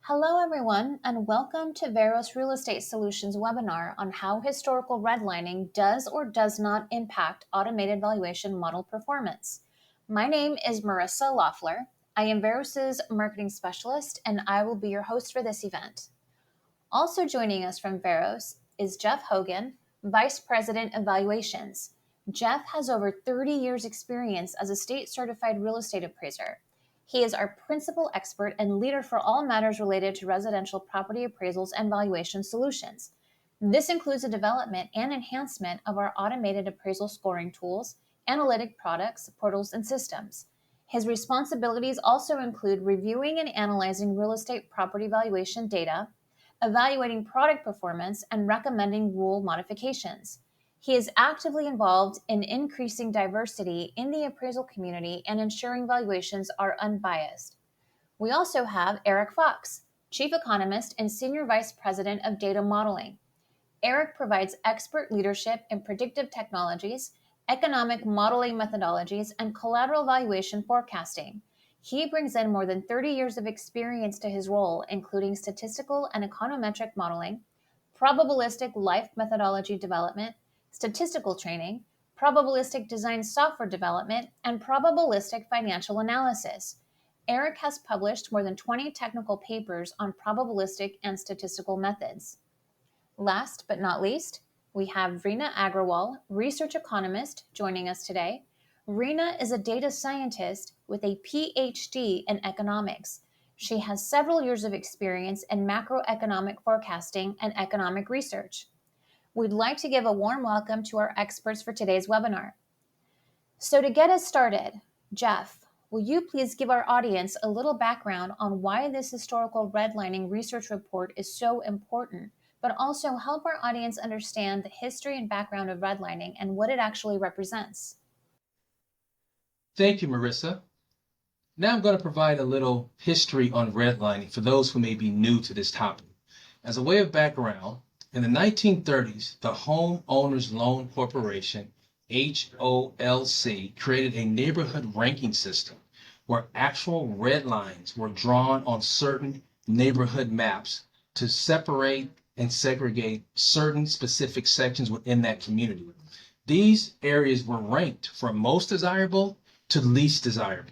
Hello, everyone, and welcome to Veros Real Estate Solutions webinar on how historical redlining does or does not impact automated valuation model performance. My name is Marissa Loeffler. I am Veros's marketing specialist, and I will be your host for this event. Also joining us from Veros is Jeff Hogan, Vice President of Valuations. Jeff has over 30 years' experience as a state-certified real estate appraiser. He is our principal expert and leader for all matters related to residential property appraisals and valuation solutions. This includes the development and enhancement of our automated appraisal scoring tools, analytic products, portals, and systems. His responsibilities also include reviewing and analyzing real estate property valuation data, evaluating product performance, and recommending rule modifications. He is actively involved in increasing diversity in the appraisal community and ensuring valuations are unbiased. We also have Eric Fox, Chief Economist and Senior Vice President of Data Modeling. Eric provides expert leadership in predictive technologies, economic modeling methodologies, and collateral valuation forecasting. He brings in more than 30 years of experience to his role, including statistical and econometric modeling, probabilistic life methodology development, statistical training, probabilistic design software development, and probabilistic financial analysis. Eric has published more than 20 technical papers on probabilistic and statistical methods. Last but not least, we have Reena Agrawal, research economist, joining us today. Reena is a data scientist with a PhD in economics. She has several years of experience in macroeconomic forecasting and economic research. We'd like to give a warm welcome to our experts for today's webinar. So to get us started, Jeff, will you please give our audience a little background on why this historical redlining research report is so important, but also help our audience understand the history and background of redlining and what it actually represents? Thank you, Marissa. Now I'm going to provide a little history on redlining for those who may be new to this topic. As a way of background, in the 1930s, the Home Owners Loan Corporation, HOLC, created a neighborhood ranking system where actual red lines were drawn on certain neighborhood maps to separate and segregate certain specific sections within that community. These areas were ranked from most desirable to least desirable.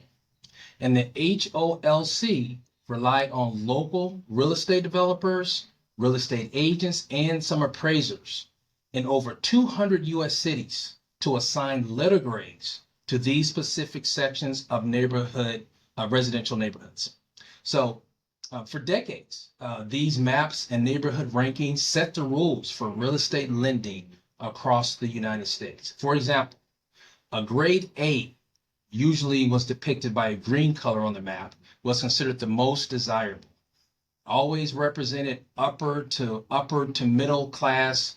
And the HOLC relied on local real estate developers, real estate agents, and some appraisers in over 200 U.S. cities to assign letter grades to these specific sections of residential neighborhoods. So for decades, these maps and neighborhood rankings set the rules for real estate lending across the United States. For example, a grade A, usually was depicted by a green color on the map, was considered the most desirable. Always represented upper to middle class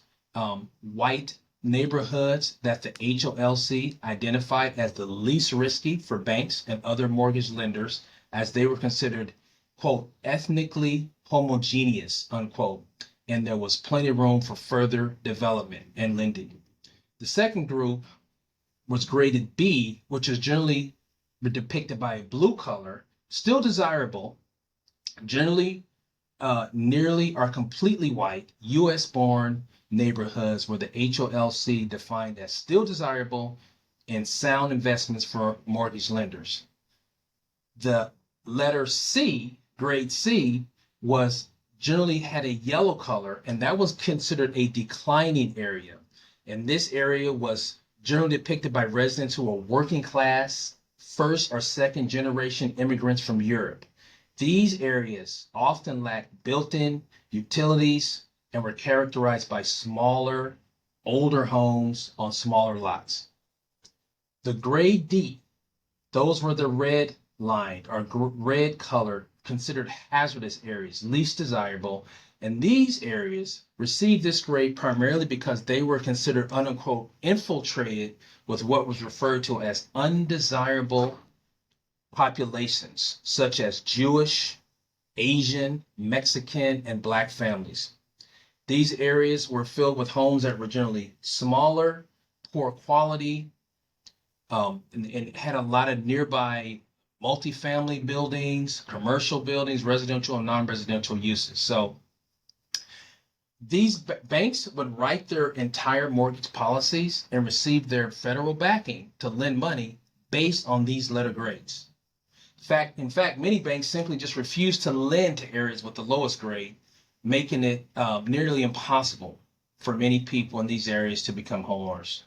white neighborhoods that the HOLC identified as the least risky for banks and other mortgage lenders, as they were considered, quote, ethnically homogeneous, unquote, and there was plenty of room for further development and lending. The second group was graded B, which is generally depicted by a blue color, still desirable, generally nearly or completely white, U.S.-born neighborhoods where the HOLC defined as still desirable and sound investments for mortgage lenders. The letter C, grade C, was generally had a yellow color, and that was considered a declining area. And this area was generally depicted by residents who were working class, first or second generation immigrants from Europe. These areas often lacked built-in utilities and were characterized by smaller, older homes on smaller lots. The grade D, those were the red lined or red colored, considered hazardous areas, least desirable. And these areas received this grade primarily because they were considered, unquote, infiltrated with what was referred to as undesirable populations, such as Jewish, Asian, Mexican, and Black families. These areas were filled with homes that were generally smaller, poor quality, and had a lot of nearby multifamily buildings, commercial buildings, residential and non-residential uses. So these banks would write their entire mortgage policies and receive their federal backing to lend money based on these letter grades. In fact, many banks simply just refuse to lend to areas with the lowest grade, making it nearly impossible for many people in these areas to become homeowners.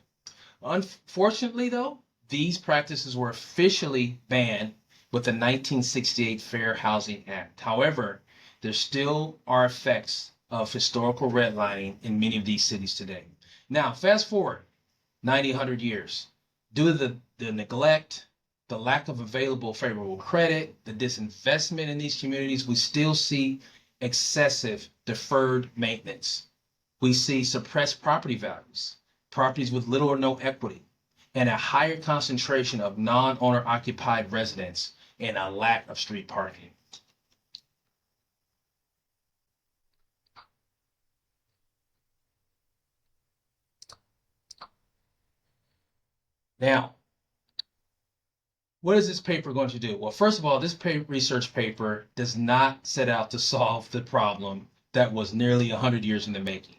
Unfortunately, though, these practices were officially banned with the 1968 Fair Housing Act. However, there still are effects of historical redlining in many of these cities today. Now, fast forward 90, 100 years. Due to the neglect, the lack of available favorable credit, the disinvestment in these communities, we still see excessive deferred maintenance. We see suppressed property values, properties with little or no equity, and a higher concentration of non-owner occupied residents and a lack of street parking. Now, what is this paper going to do? Well, first of all, this research paper does not set out to solve the problem that was nearly 100 years in the making.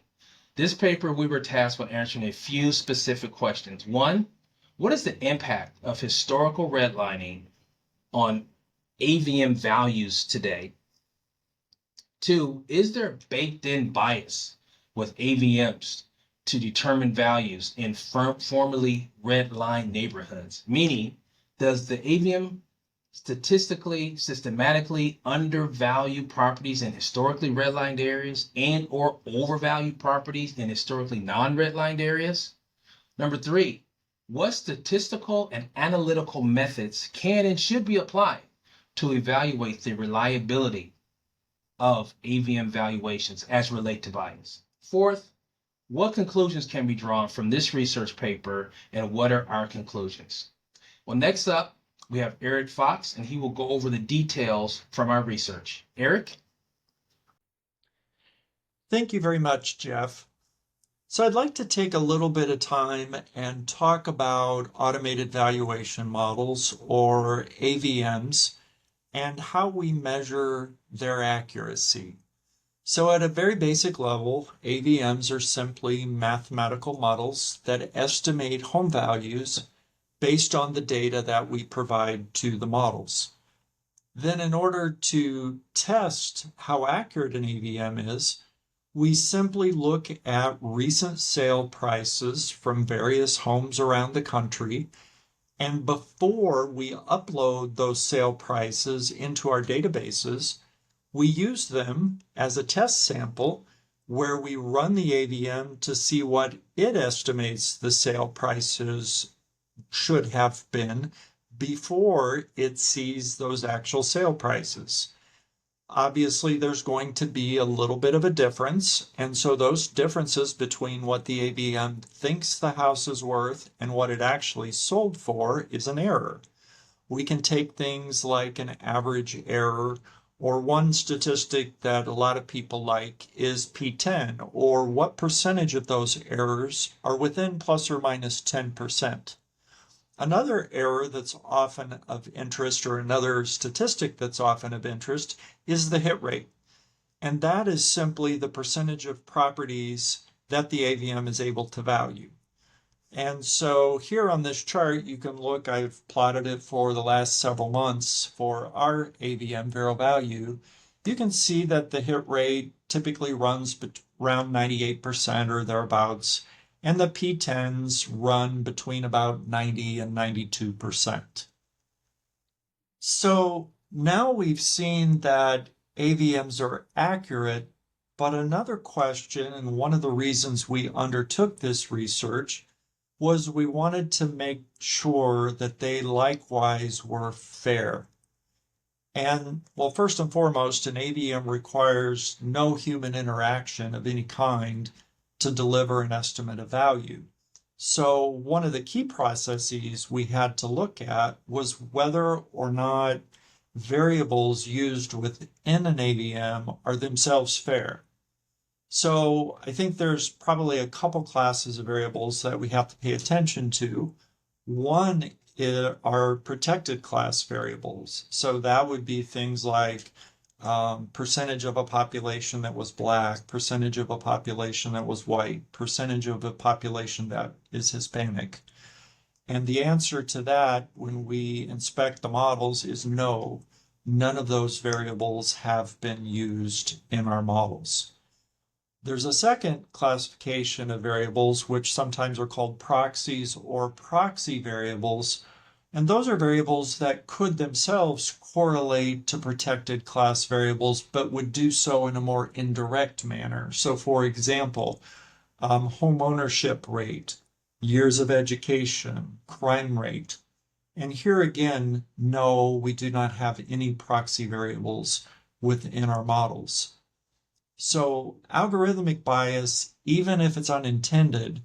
This paper, we were tasked with answering a few specific questions. One, what is the impact of historical redlining on AVM values today? Two, is there baked in bias with AVMs to determine values in formerly redlined neighborhoods? Meaning, does the AVM systematically undervalue properties in historically redlined areas and or overvalue properties in historically non-redlined areas? Number three, what statistical and analytical methods can and should be applied to evaluate the reliability of AVM valuations as relate to bias? Fourth, what conclusions can be drawn from this research paper and what are our conclusions? Well, next up, we have Eric Fox, and he will go over the details from our research. Eric? Thank you very much, Jeff. So I'd like to take a little bit of time and talk about automated valuation models, or AVMs, and how we measure their accuracy. So at a very basic level, AVMs are simply mathematical models that estimate home values based on the data that we provide to the models. Then in order to test how accurate an AVM is, we simply look at recent sale prices from various homes around the country, and before we upload those sale prices into our databases, we use them as a test sample where we run the AVM to see what it estimates the sale prices should have been before it sees those actual sale prices. Obviously, there's going to be a little bit of a difference, and so those differences between what the AVM thinks the house is worth and what it actually sold for is an error. We can take things like an average error, or one statistic that a lot of people like is P10, or what percentage of those errors are within plus or minus 10%. Another error that's often of interest, or another statistic that's often of interest, is the hit rate. And that is simply the percentage of properties that the AVM is able to value. And so here on this chart, you can look, I've plotted it for the last several months for our AVM Vero value. You can see that the hit rate typically runs around 98% or thereabouts, and the P10s run between about 90 and 92%. So now we've seen that AVMs are accurate, but another question, and one of the reasons we undertook this research, was we wanted to make sure that they likewise were fair. And, well, first and foremost, an AVM requires no human interaction of any kind to deliver an estimate of value. So one of the key processes we had to look at was whether or not variables used within an AVM are themselves fair. So I think there's probably a couple classes of variables that we have to pay attention to. One are protected class variables. So that would be things like percentage of a population that was black, percentage of a population that was white, percentage of a population that is Hispanic. And the answer to that when we inspect the models is no, none of those variables have been used in our models. There's a second classification of variables, which sometimes are called proxies or proxy variables. And those are variables that could themselves correlate to protected class variables, but would do so in a more indirect manner. So for example, home ownership rate, years of education, crime rate. And here again, no, we do not have any proxy variables within our models. So algorithmic bias, even if it's unintended,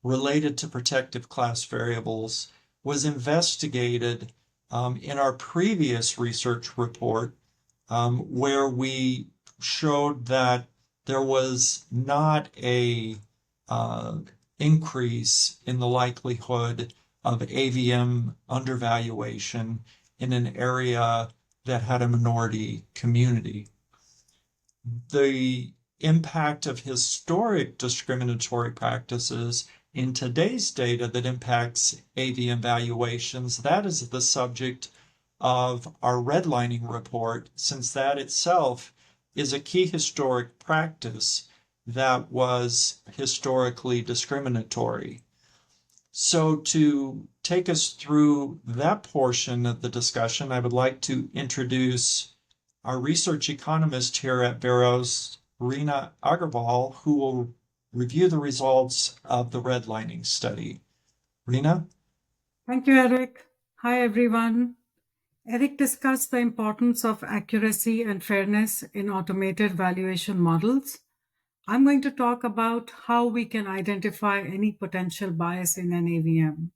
related to protective class variables, was investigated in our previous research report, where we showed that there was not a increase in the likelihood of AVM undervaluation in an area that had a minority community. The impact of historic discriminatory practices in today's data that impacts AVM valuations, that is the subject of our redlining report, since that itself is a key historic practice that was historically discriminatory. So to take us through that portion of the discussion, I would like to introduce our research economist here at Veros, Reena Agarwal, who will review the results of the redlining study. Reena? Thank you, Eric. Hi, everyone. Eric discussed the importance of accuracy and fairness in automated valuation models. I'm going to talk about how we can identify any potential bias in an AVM.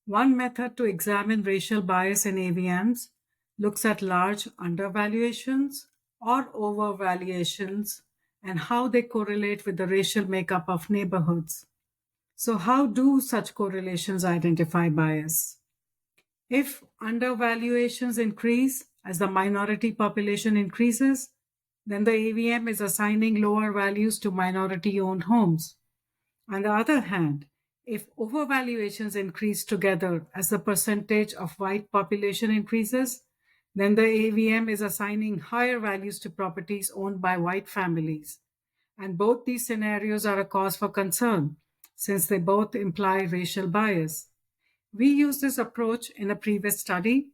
One method to examine racial bias in AVMs looks at large undervaluations or overvaluations and how they correlate with the racial makeup of neighborhoods. So how do such correlations identify bias? If undervaluations increase as the minority population increases, then the AVM is assigning lower values to minority-owned homes. On the other hand, if overvaluations increase together as the percentage of white population increases, then the AVM is assigning higher values to properties owned by white families. And both these scenarios are a cause for concern, since they both imply racial bias. We used this approach in a previous study.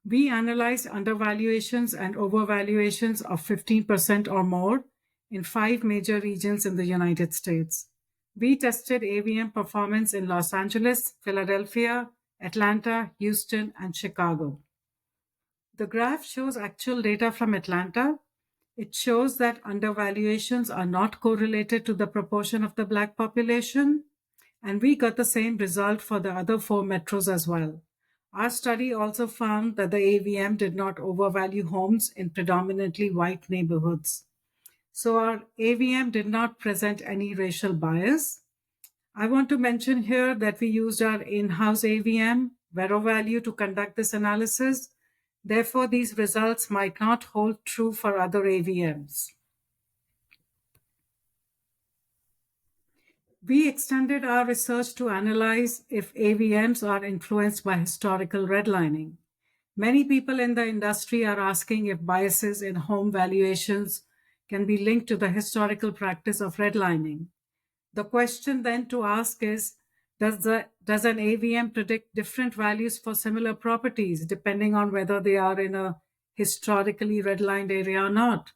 We analyzed undervaluations and overvaluations of 15% or more in 5 major regions in the United States. We tested AVM performance in Los Angeles, Philadelphia, Atlanta, Houston, and Chicago. The graph shows actual data from Atlanta. It shows that undervaluations are not correlated to the proportion of the Black population, and we got the same result for the other 4 metros as well. Our study also found that the AVM did not overvalue homes in predominantly white neighborhoods. So our AVM did not present any racial bias. I want to mention here that we used our in-house AVM, VeroValue, to conduct this analysis. Therefore, these results might not hold true for other AVMs. We extended our research to analyze if AVMs are influenced by historical redlining. Many people in the industry are asking if biases in home valuations can be linked to the historical practice of redlining. The question then to ask is, does an AVM predict different values for similar properties depending on whether they are in a historically redlined area or not?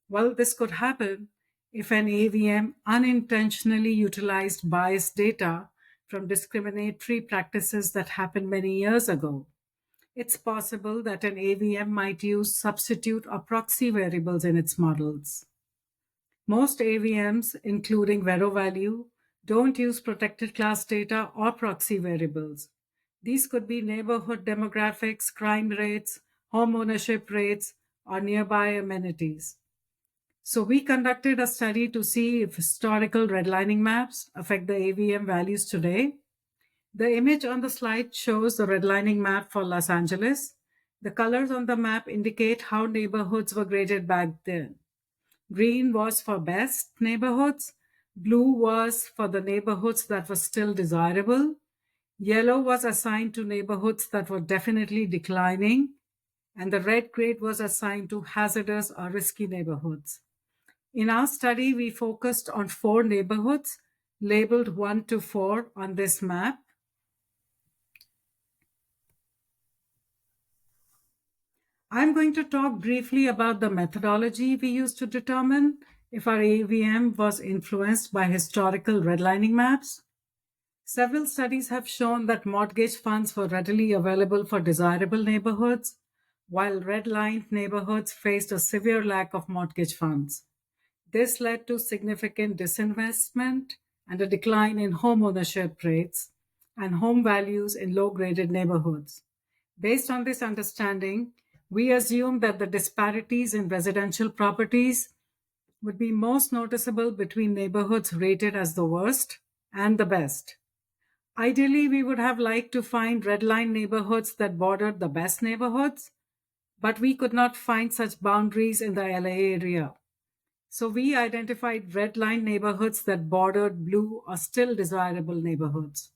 Well, this could happen if an AVM unintentionally utilized biased data from discriminatory practices that happened many years ago. It's possible that an AVM might use substitute or proxy variables in its models. Most AVMs, including VeroValue, don't use protected class data or proxy variables. These could be neighborhood demographics, crime rates, home ownership rates, or nearby amenities. So we conducted a study to see if historical redlining maps affect the AVM values today. The image on the slide shows the redlining map for Los Angeles. The colors on the map indicate how neighborhoods were graded back then. Green was for best neighborhoods. Blue was for the neighborhoods that were still desirable. Yellow was assigned to neighborhoods that were definitely declining. And the red grade was assigned to hazardous or risky neighborhoods. In our study, we focused on 4 neighborhoods labeled 1 to 4 on this map. I'm going to talk briefly about the methodology we used to determine if our AVM was influenced by historical redlining maps. Several studies have shown that mortgage funds were readily available for desirable neighborhoods, while redlined neighborhoods faced a severe lack of mortgage funds. This led to significant disinvestment and a decline in home ownership rates and home values in low-graded neighborhoods. Based on this understanding, we assume that the disparities in residential properties would be most noticeable between neighborhoods rated as the worst and the best. Ideally, we would have liked to find redline neighborhoods that bordered the best neighborhoods, but we could not find such boundaries in the LA area. So we identified redline neighborhoods that bordered blue or still desirable neighborhoods.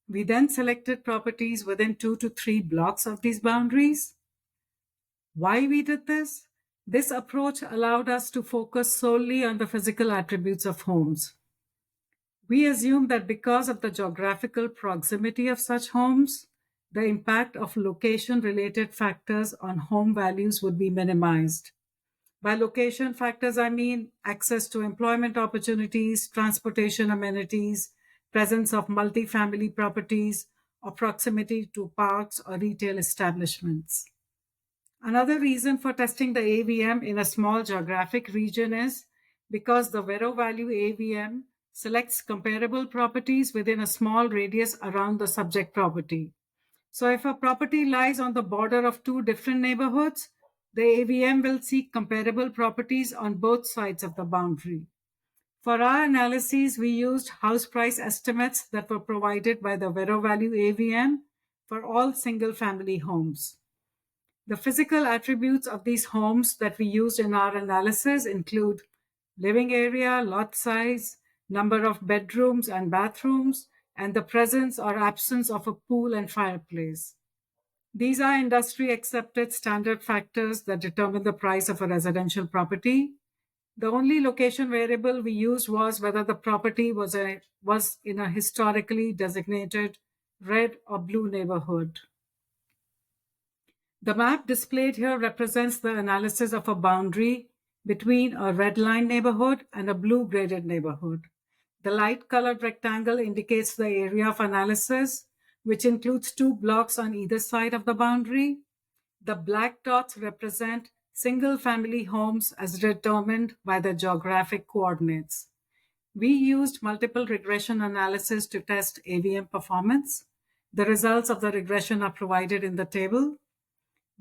We then selected properties within 2 to 3 blocks of these boundaries. Why we did this? This approach allowed us to focus solely on the physical attributes of homes. We assume that because of the geographical proximity of such homes, the impact of location-related factors on home values would be minimized. By location factors, I mean access to employment opportunities, transportation amenities, presence of multifamily properties, or proximity to parks or retail establishments. Another reason for testing the AVM in a small geographic region is because the Vero value AVM selects comparable properties within a small radius around the subject property. So if a property lies on the border of 2 different neighborhoods, the AVM will seek comparable properties on both sides of the boundary. For our analyses, we used house price estimates that were provided by the Vero value AVM for all single-family homes. The physical attributes of these homes that we used in our analysis include living area, lot size, number of bedrooms and bathrooms, and the presence or absence of a pool and fireplace. These are industry-accepted standard factors that determine the price of a residential property. The only location variable we used was whether the property was in a historically designated red or blue neighborhood. The map displayed here represents the analysis of a boundary between a red-line neighborhood and a blue-graded neighborhood. The light-colored rectangle indicates the area of analysis, which includes 2 blocks on either side of the boundary. The black dots represent single-family homes as determined by the geographic coordinates. We used multiple regression analysis to test AVM performance. The results of the regression are provided in the table.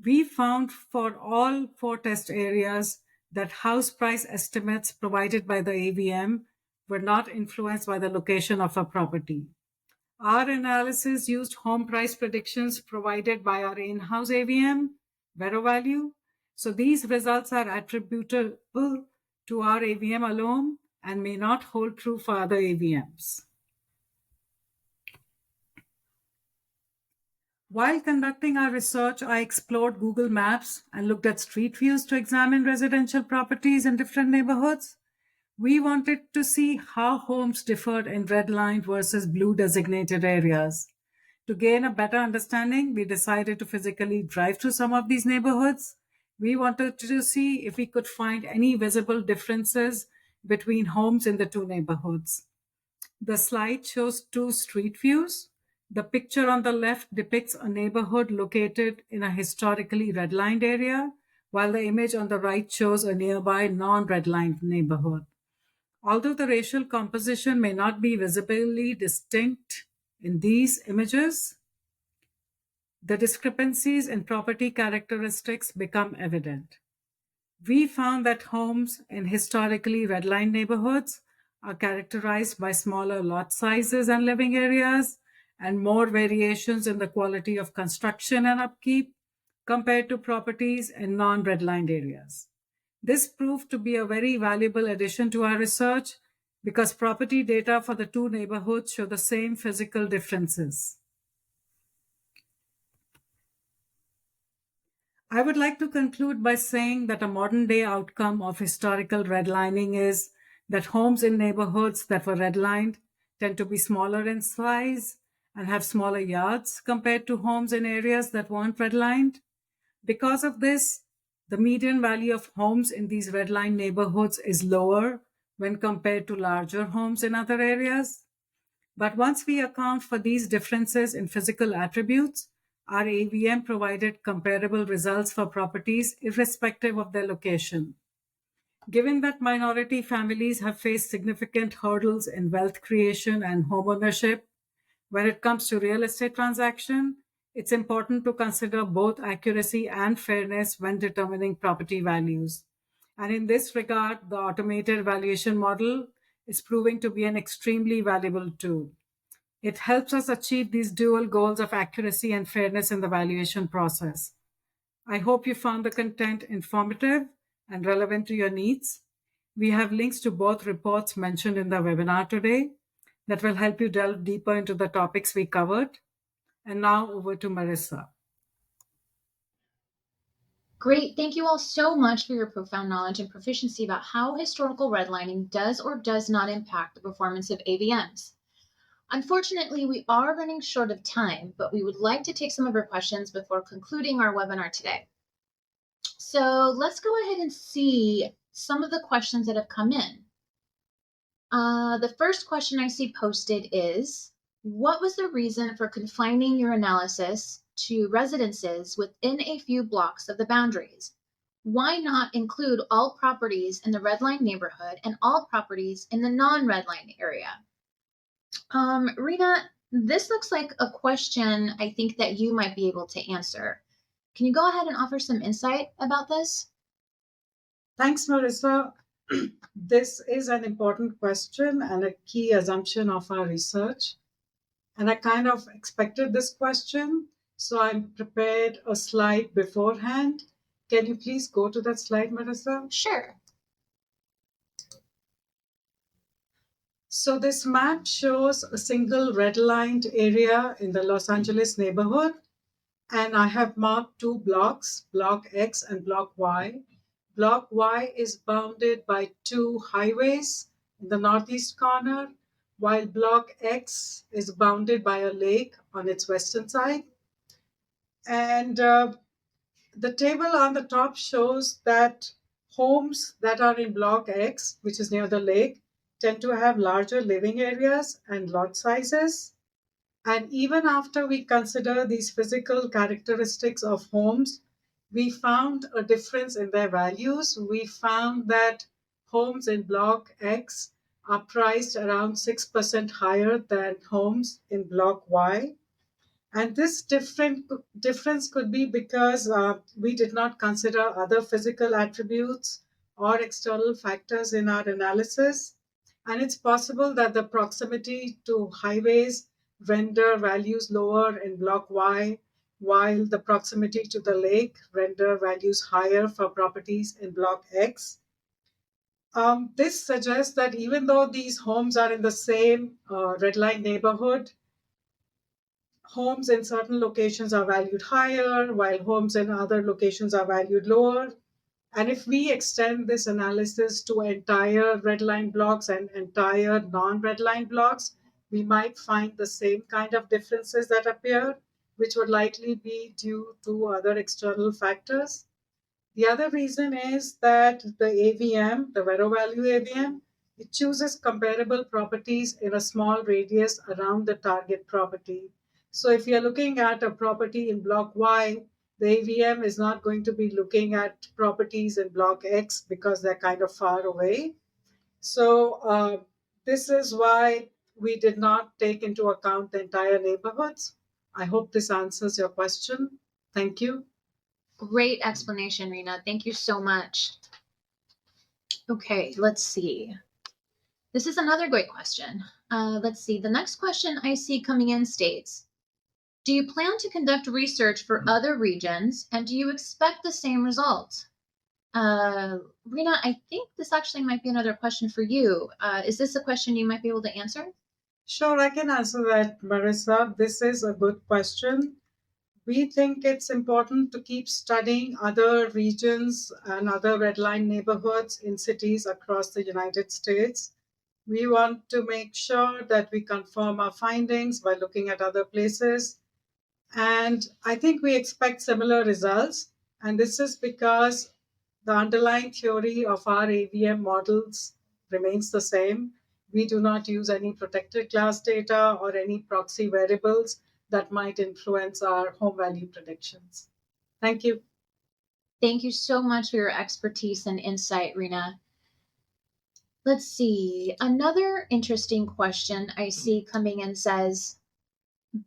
We found for all 4 test areas that house price estimates provided by the AVM were not influenced by the location of a property. Our analysis used home price predictions provided by our in-house AVM, Vero value. So these results are attributable to our AVM alone and may not hold true for other AVMs. While conducting our research, I explored Google Maps and looked at street views to examine residential properties in different neighborhoods. We wanted to see how homes differed in red-lined versus blue designated areas. To gain a better understanding, we decided to physically drive through some of these neighborhoods. We wanted to see if we could find any visible differences between homes in the 2 neighborhoods. The slide shows 2 street views. The picture on the left depicts a neighborhood located in a historically redlined area, while the image on the right shows a nearby non-redlined neighborhood. Although the racial composition may not be visibly distinct in these images, the discrepancies in property characteristics become evident. We found that homes in historically redlined neighborhoods are characterized by smaller lot sizes and living areas, and more variations in the quality of construction and upkeep compared to properties in non-redlined areas. This proved to be a very valuable addition to our research because property data for the two neighborhoods show the same physical differences. I would like to conclude by saying that a modern day outcome of historical redlining is that homes in neighborhoods that were redlined tend to be smaller in size and have smaller yards compared to homes in areas that weren't redlined. Because of this, the median value of homes in these redlined neighborhoods is lower when compared to larger homes in other areas. But once we account for these differences in physical attributes, our AVM provided comparable results for properties irrespective of their location. Given that minority families have faced significant hurdles in wealth creation and homeownership, when it comes to real estate transaction, it's important to consider both accuracy and fairness when determining property values. And in this regard, the automated valuation model is proving to be an extremely valuable tool. It helps us achieve these dual goals of accuracy and fairness in the valuation process. I hope you found the content informative and relevant to your needs. We have links to both reports mentioned in the webinar today that will help you delve deeper into the topics we covered. And now over to Marissa. Great. Thank you all so much for your profound knowledge and proficiency about how historical redlining does or does not impact the performance of AVMs. Unfortunately, we are running short of time, but we would like to take some of your questions before concluding our webinar today. So let's go ahead and see some of the questions that have come in. The first question I see posted is, what was the reason for confining your analysis to residences within a few blocks of the boundaries? Why not include all properties in the red line neighborhood and all properties in the non-red line area? Rena, this looks like a question I think that you might be able to answer. Can you go ahead and offer some insight about this? Thanks, Marissa. This is an important question and a key assumption of our research. And I kind of expected this question, so I prepared a slide beforehand. Can you please go to that slide, Marissa? Sure. So this map shows a single redlined area in the Los Angeles neighborhood. And I have marked two blocks, Block X and Block Y. Block Y is bounded by two highways in the northeast corner, while Block X is bounded by a lake on its western side. And the table on the top shows that homes that are in Block X, which is near the lake, tend to have larger living areas and lot sizes. And even after we consider these physical characteristics of homes, we found a difference in their values. We found that homes in Block X are priced around 6% higher than homes in Block Y. And this difference could be because we did not consider other physical attributes or external factors in our analysis. And it's possible that the proximity to highways render values lower in Block Y, while the proximity to the lake render values higher for properties in Block X. This suggests that even though these homes are in the same red line neighborhood, homes in certain locations are valued higher, while homes in other locations are valued lower. And if we extend this analysis to entire red line blocks and entire non-red line blocks, we might find the same kind of differences that appear, which would likely be due to other external factors. The other reason is that the AVM, the Vero value AVM, it chooses comparable properties in a small radius around the target property. So if you're looking at a property in Block Y, the AVM is not going to be looking at properties in Block X because they're kind of far away. So this is why we did not take into account the entire neighborhoods. I hope this answers your question. Thank you. Great explanation, Rena. Thank you so much. Okay, let's see. This is another great question. Let's see. The next question I see coming in states, do you plan to conduct research for other regions, and do you expect the same result? Rena, I think this actually might be another question for you. Is this a question you might be able to answer? Sure, I can answer that, Marissa. This is a good question. We think it's important to keep studying other regions and other red line neighborhoods in cities across the United States. We want to make sure that we confirm our findings by looking at other places. And I think we expect similar results. And this is because the underlying theory of our AVM models remains the same. We do not use any protected class data or any proxy variables that might influence our home value predictions. Thank you. Thank you so much for your expertise and insight, Rena. Let's see. Another interesting question I see coming in says,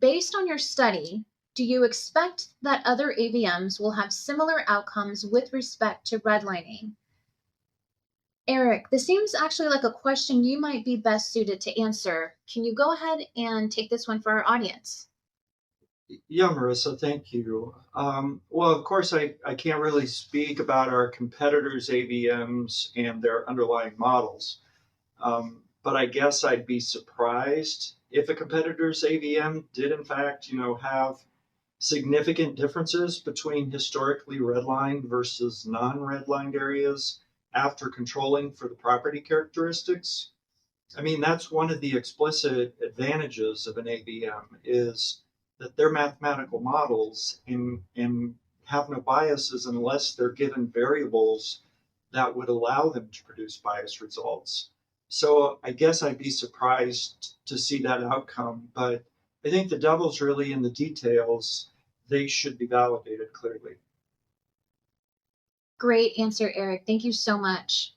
based on your study, do you expect that other AVMs will have similar outcomes with respect to redlining? Eric, this seems actually like a question you might be best suited to answer. Can you go ahead and take this one for our audience? Yeah, Marissa, thank you. Well, of course, I can't really speak about our competitors' AVMs and their underlying models. But I guess I'd be surprised if a competitor's AVM did, in fact, have significant differences between historically redlined versus non-redlined areas after controlling for the property characteristics. I mean, that's one of the explicit advantages of an AVM is that they're mathematical models and have no biases unless they're given variables that would allow them to produce biased results. So I guess I'd be surprised to see that outcome, but I think the devil's really in the details. They should be validated clearly. Great answer, Eric. Thank you so much.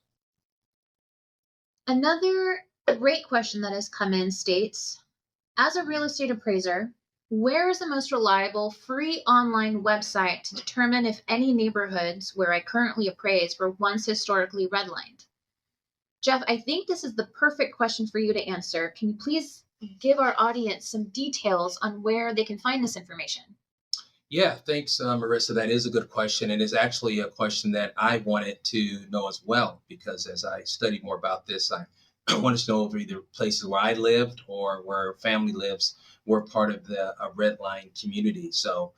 Another great question that has come in states, as a real estate appraiser, where is the most reliable free online website to determine if any neighborhoods where I currently appraise were once historically redlined? Jeff, I think this is the perfect question for you to answer. Can you please give our audience some details on where they can find this information? Yeah, thanks, Marissa. That is a good question, and is actually a question that I wanted to know as well, because as I studied more about this, I wanted to know if either places where I lived or where family lives were part of the red line community. So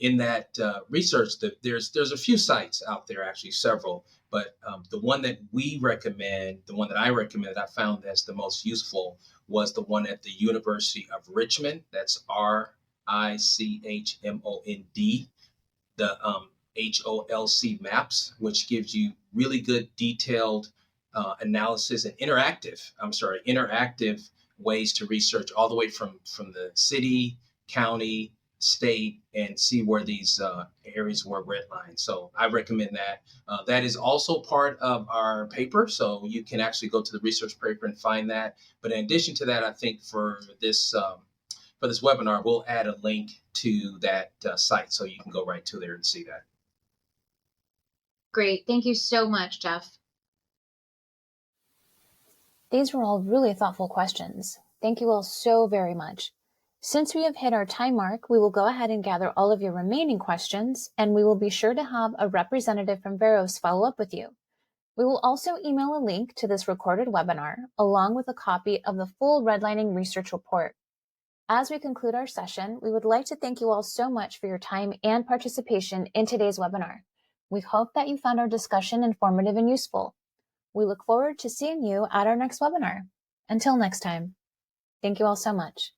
in that research, there's a few sites out there, actually several, but the one that we recommend, the one that I recommend that I found that's the most useful was the one at the University of Richmond. That's ICHMOND, the HOLC maps, which gives you really good detailed analysis and interactive ways to research all the way from the city, county, state, and see where these areas were redlined. So I recommend that. That is also part of our paper, so you can actually go to the research paper and find that. But in addition to that, I think for this webinar, we'll add a link to that site so you can go right to there and see that. Great. Thank you so much, Jeff. These were all really thoughtful questions. Thank you all so very much. Since we have hit our time mark, we will go ahead and gather all of your remaining questions, and we will be sure to have a representative from Veros follow up with you. We will also email a link to this recorded webinar, along with a copy of the full redlining research report. As we conclude our session, we would like to thank you all so much for your time and participation in today's webinar. We hope that you found our discussion informative and useful. We look forward to seeing you at our next webinar. Until next time, thank you all so much.